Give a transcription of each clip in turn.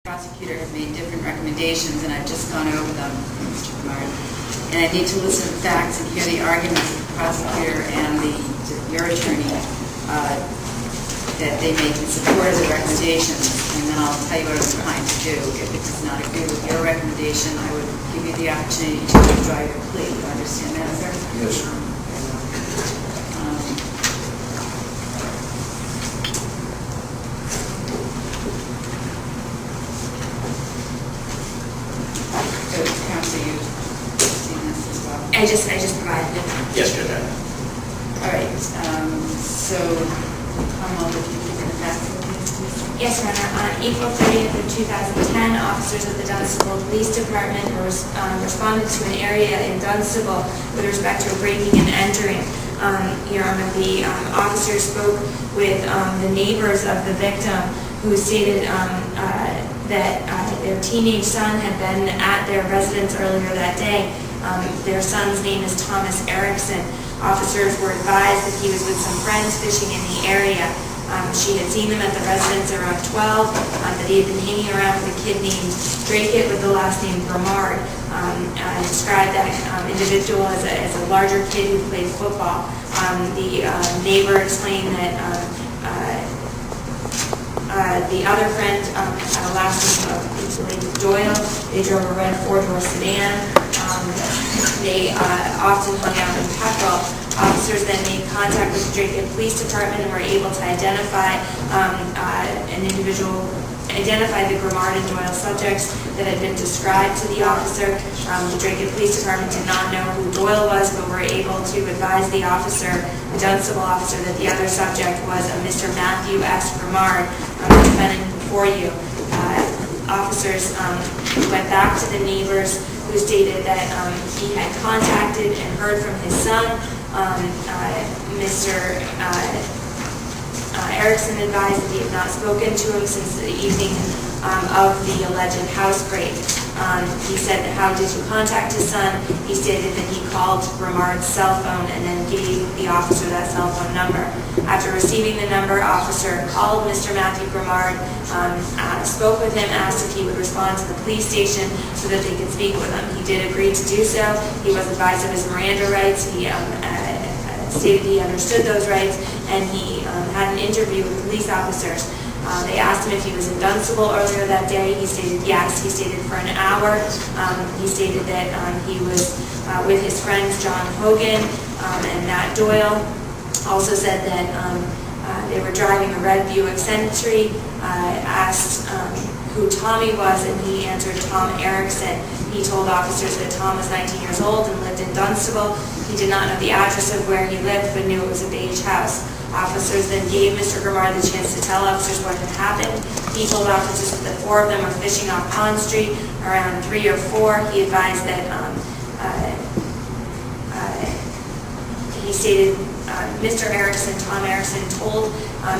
prosecutor has made different recommendations, and I've just gone over them, Mr. Grimard. And I need to listen to the facts and hear the arguments of the prosecutor and your attorney that they make in support of the recommendations, and then I'll tell you what I'm trying to do. If it does not agree with your recommendation, I would give you the opportunity to withdraw your plea. You understand that, sir? Yes, sir. I just provided it. Yes, Judge. All right. So, Commonwealth, if you give me the facts, please. Yes, Your Honor. On April 30th of 2010, officers of the Dunstable Police Department responded to an area in Dunstable with respect to a breaking and entering. Your Honor, the officers spoke with the neighbors of the victim, who stated that their teenage son had been at their residence earlier that day. Their son's name is Thomas Erickson. Officers were advised that he was with some friends fishing in the area. She had seen them at the residence around 12, that he had been hanging around with a kid named Dracut with the last name Grimard. Described that individual as a larger kid who played football. The neighbor explained that the other friend had a last name of Doyle. They drove a red four-door sedan. They often hung out in Peckrell. Officers then made contact with the Dracut Police Department and were able to identify identify the Grimard and Doyle subjects that had been described to the officer. The Dracut Police Department did not know who Doyle was, but were able to advise the officer, the Dunstable officer, that the other subject was a Mr. Matthew S. Grimard, the defendant before you. Officers went back to the neighbors, who stated that he had contacted and heard from his son. Mr. Erickson advised that he had not spoken to him since the evening of the alleged housebreak. He said, how did you contact his son? He stated that he called Grimard's cell phone and then gave the officer that cell phone number. After receiving the number, officer called Mr. Matthew Grimard, spoke with him, asked if he would respond to the police station so that they could speak with him. He did agree to do so. He was advised of his Miranda rights. He stated he understood those rights, and he had an interview with police officers. They asked him if he was in Dunstable earlier that day. He stated yes. He stated for an hour. He stated that he was with his friends John Hogan and Matt Doyle. Also said that they were driving a red Buick Century. Asked who Tommy was, and he answered Tom Erickson. He told officers that Tom was 19 years old and lived in Dunstable. He did not know the address of where he lived, but knew it was a beige house. Officers then gave Mr. Grimard the chance to tell officers what had happened. He told officers that the four of them were fishing off Pond Street around 3 or 4. He advised that he stated Mr. Erickson, Tom Erickson, told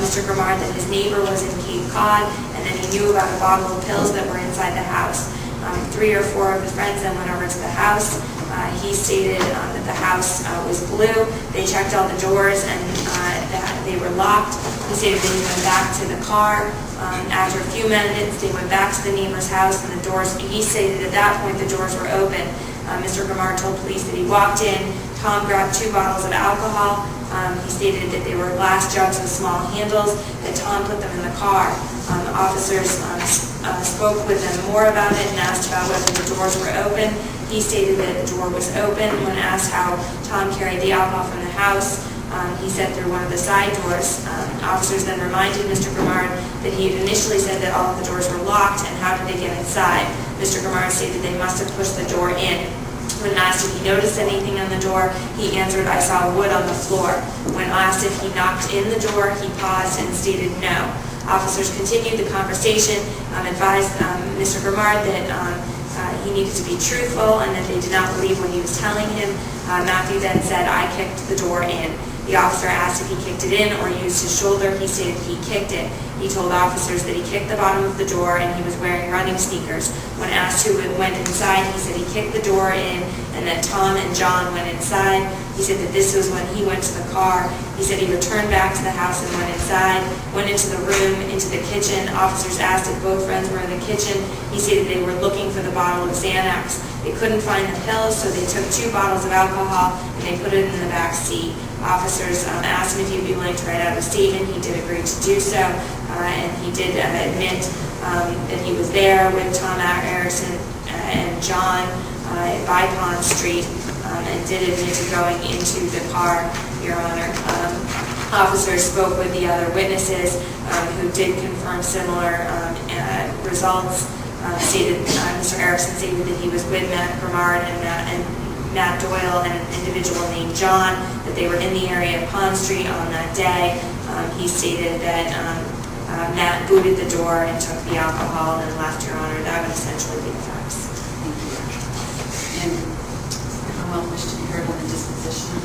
Mr. Grimard that his neighbor was in Cape Cod, and then he knew about a bottle of pills that were inside the house. 3 or 4 of the friends then went over to the house. He stated that the house was blue. They checked all the doors and that they were locked. He stated that he went back to the car. After a few minutes, they went back to the neighbor's house, and the doors, he stated at that point the doors were open. Mr. Grimard told police that he walked in. Tom grabbed 2 bottles of alcohol. He stated that they were glass jugs with small handles, that Tom put them in the car. Officers spoke with them more about it and asked about whether the doors were open. He stated that the door was open. When asked how Tom carried the alcohol from the house, he said through one of the side doors. Officers then reminded Mr. Grimard that he had initially said that all of the doors were locked, and how did they get inside? Mr. Grimard stated they must have pushed the door in. When asked if he noticed anything on the door, he answered, I saw wood on the floor. When asked if he knocked in the door, he paused and stated no. Officers continued the conversation, advised Mr. Grimard that he needed to be truthful and that they did not believe what he was telling him. Matthew then said, I kicked the door in. The officer asked if he kicked it in or used his shoulder. He stated he kicked it. He told officers that he kicked the bottom of the door and he was wearing running sneakers. When asked who went inside, he said he kicked the door in and that Tom and John went inside. He said that this was when he went to the car He said he returned back to the house and went inside, went into the room, into the kitchen. Officers asked if both friends were in the kitchen. He stated they were looking for the bottle of Xanax. They couldn't find the pills, so they took 2 bottles of alcohol and they put it in the back seat. Officers asked him if he'd be willing to write out a statement. He did agree to do so, and he did admit that he was there with Tom Erickson and John by Pond Street, and did admit to going into the car, Your Honor. Officers spoke with the other witnesses who did confirm similar results. Mr. Erickson stated that he was with Matt Grimard and Matt Doyle and an individual named John, that they were in the area of Pond Street on that day. He stated that Matt booted the door and took the alcohol and left, Your Honor. That would essentially be the facts. Thank you. And Commonwealth wish to be heard on the disposition?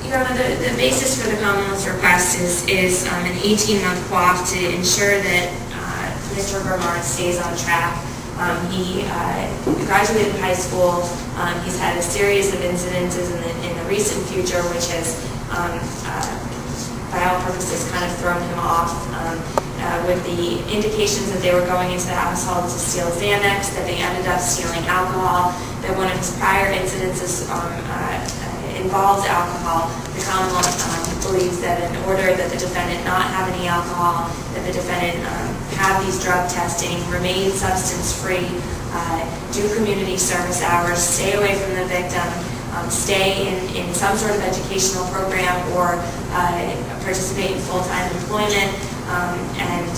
Your Honor, the basis for the Commonwealth's request is an 18-month quaff to ensure that Mr. Grimard stays on track. He graduated high school. He's had a series of incidences in the recent future, which has, by all purposes, kind of thrown him off. With the indications that they were going into the household to steal Xanax, that they ended up stealing alcohol, that one of his prior incidences involved alcohol. The Commonwealth believes that in order that the defendant not have any alcohol, that the defendant have these drug testing, remain substance-free, do community service hours, stay away from the victim, stay in some sort of educational program or participate in full-time employment, and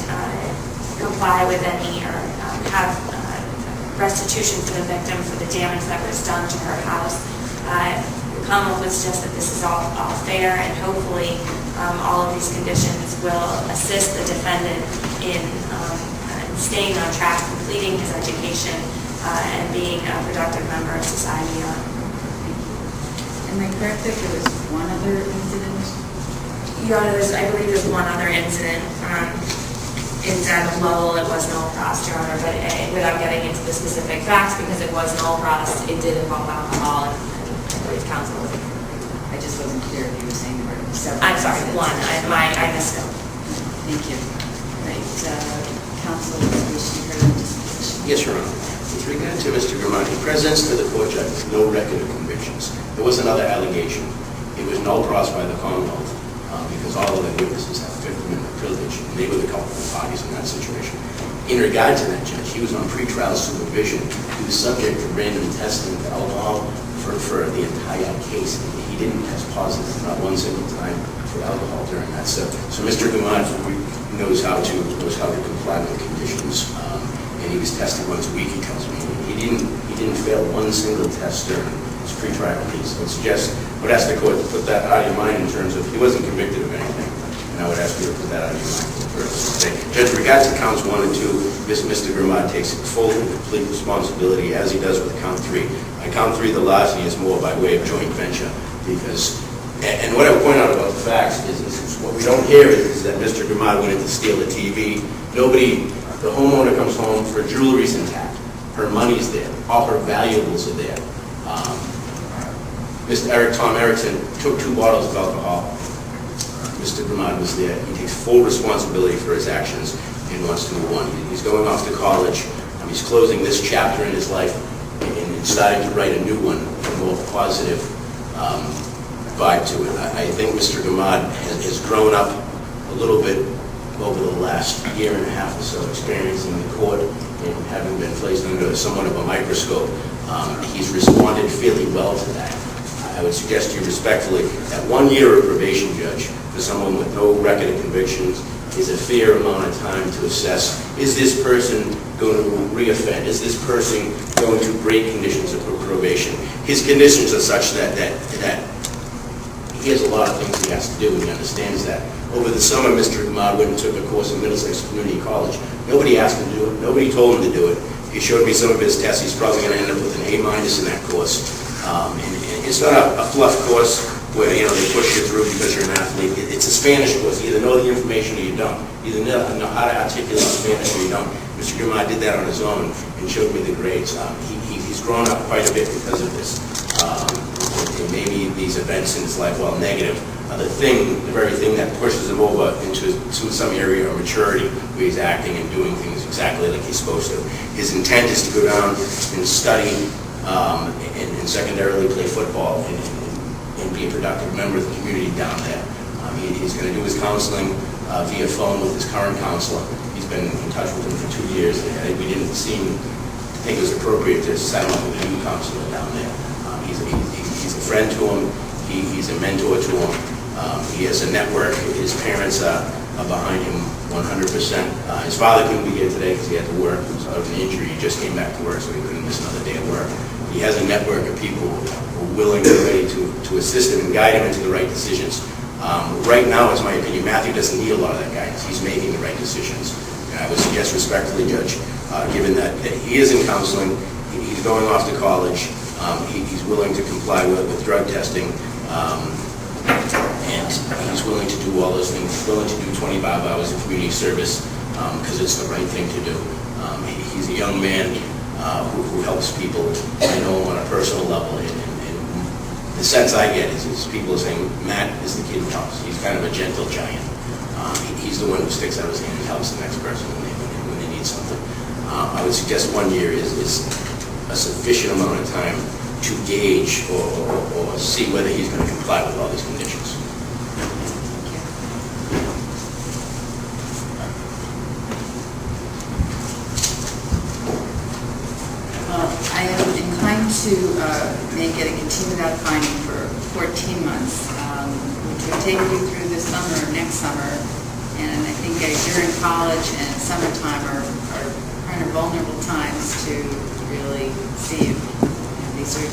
comply with any or have restitution for the victim for the damage that was done to her house. The Commonwealth would suggest that this is all fair, and hopefully all of these conditions will assist the defendant in staying on track, completing his education, and being a productive member of society. Am I correct that there was one other incident? Your Honor, I believe there's one other incident inside of Lowell. It was null pros, Your Honor, but without getting into the specific facts, because it was null pros, it did involve alcohol, and I believe counsel was. I just wasn't clear if you were saying there were several. I'm sorry, one. I missed it. Thank you. Right, counsel, wish to hear the disposition. Yes, Your Honor. With regard to Mr. Grimard, he presents to the court judge with no record of convictions. There was another allegation. It was null pros by the Commonwealth because all of the witnesses have Fifth Amendment privilege, and they were the culpable parties in that situation. In regard to that judge, he was on pretrial supervision. He was subject to random testing of alcohol for the entire case. He didn't test positive not one single time for alcohol during that. So Mr. Grimard knows how to comply with the conditions, and he was tested once a week. He tells me he didn't fail one single test during his pretrial release. I would ask the court to put that out of your mind in terms of he wasn't convicted of anything, and I would ask you to put that out of your mind for the purpose. Judge, with regards to counts 1 and 2, Mr. Grimard takes full and complete responsibility, as he does with count 3. On count 3, the larceny is more by way of joint venture, because, and what I would point out about the facts is what we don't hear is that Mr. Grimard went in to steal the TV. The homeowner comes home, her jewelry's intact, her money's there, all her valuables are there. Tom Erickson took 2 bottles of alcohol. Mr. Grimard was there. He takes full responsibility for his actions and wants to move on. He's going off to college. He's closing this chapter in his life and starting to write a new one, a more positive vibe to it. I think Mr. Grimard has grown up a little bit over the last year and a half or so, experiencing the court and having been placed under somewhat of a microscope. He's responded fairly well to that. I would suggest to you respectfully that 1 year of probation, Judge, for someone with no record of convictions is a fair amount of time to assess, is this person going to reoffend? Is this person going to break conditions of probation? His conditions are such that he has a lot of things he has to do, and he understands that. Over the summer, Mr. Grimard went and took a course in Middlesex Community College. Nobody asked him to do it. Nobody told him to do it. He showed me some of his tests. He's probably going to end up with an A- in that course. And it's not a fluff course where, they push you through because you're an athlete. It's a Spanish course. You either know the information or you don't. You either know how to articulate Spanish or you don't. Mr. Grimard did that on his own and showed me the grades. He's grown up quite a bit because of this. And maybe these events in his life, while negative, the very thing that pushes him over into some area of maturity where he's acting and doing things exactly like he's supposed to. His intent is to go down and study and secondarily play football and be a productive member of the community down there. He's going to do his counseling via phone with his current counselor. He's been in touch with him for 2 years. We didn't think it was appropriate to settle up with a new counselor down there. He's a friend to him. He's a mentor to him. He has a network. His parents are behind him 100%. His father couldn't be here today because he had to work. He was out of an injury. He just came back to work, so he couldn't miss another day of work. He has a network of people who are willing and ready to assist him and guide him into the right decisions. Right now, it's my opinion, Matthew doesn't need a lot of that guidance. He's making the right decisions. And I would suggest respectfully, Judge, given that he is in counseling, he's going off to college, he's willing to comply with drug testing, and he's willing to do all those things. He's willing to do 25 hours of community service because it's the right thing to do. He's a young man who helps people. I know him on a personal level. The sense I get is people are saying, Matt is the kid who helps. He's kind of a gentle giant. He's the one who sticks out his hand and helps the next person when they need something. I would suggest 1 year is a sufficient amount of time to gauge or see whether he's going to comply with all these conditions. I am inclined to make it a continued out finding for 14 months, which would take you through the summer, next summer. And I think you're in college and summertime are kind of vulnerable times to really see if these are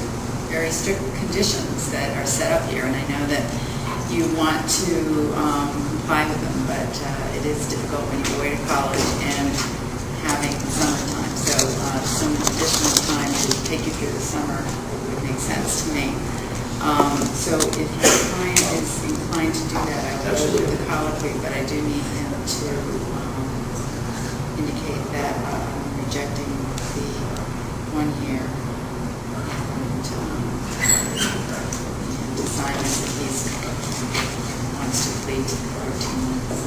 very strict conditions that are set up here. And I know that you want to comply with them, but it is difficult when you go away to college and having summertime. So some additional time to take you through the summer would make sense to me. So if your client is inclined to do that, I will go through the colloquy, but I do need him to indicate that I'm rejecting the 1 year and decide if he wants to plead to 14 months.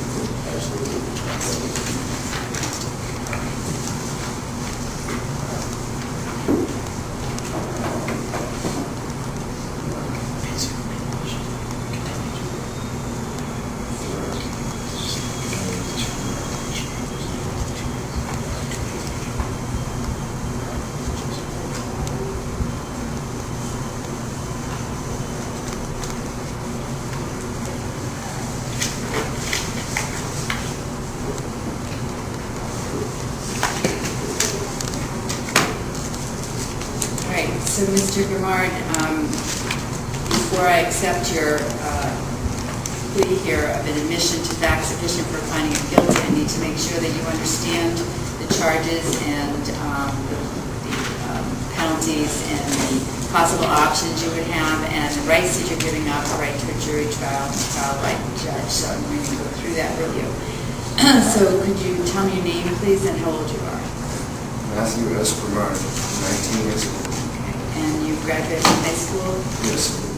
So, Mr. Grimard, before I accept your plea here of an admission to facts sufficient for finding of guilty, I need to make sure that you understand the charges and the penalties and the possible options you would have and the rights that you're giving up, the right to a jury trial, trial by judge. So I'm going to go through that with you. So could you tell me your name, please, and how old you are? Matthew S. Grimard, 19 years old. And you graduated from high school? Yes.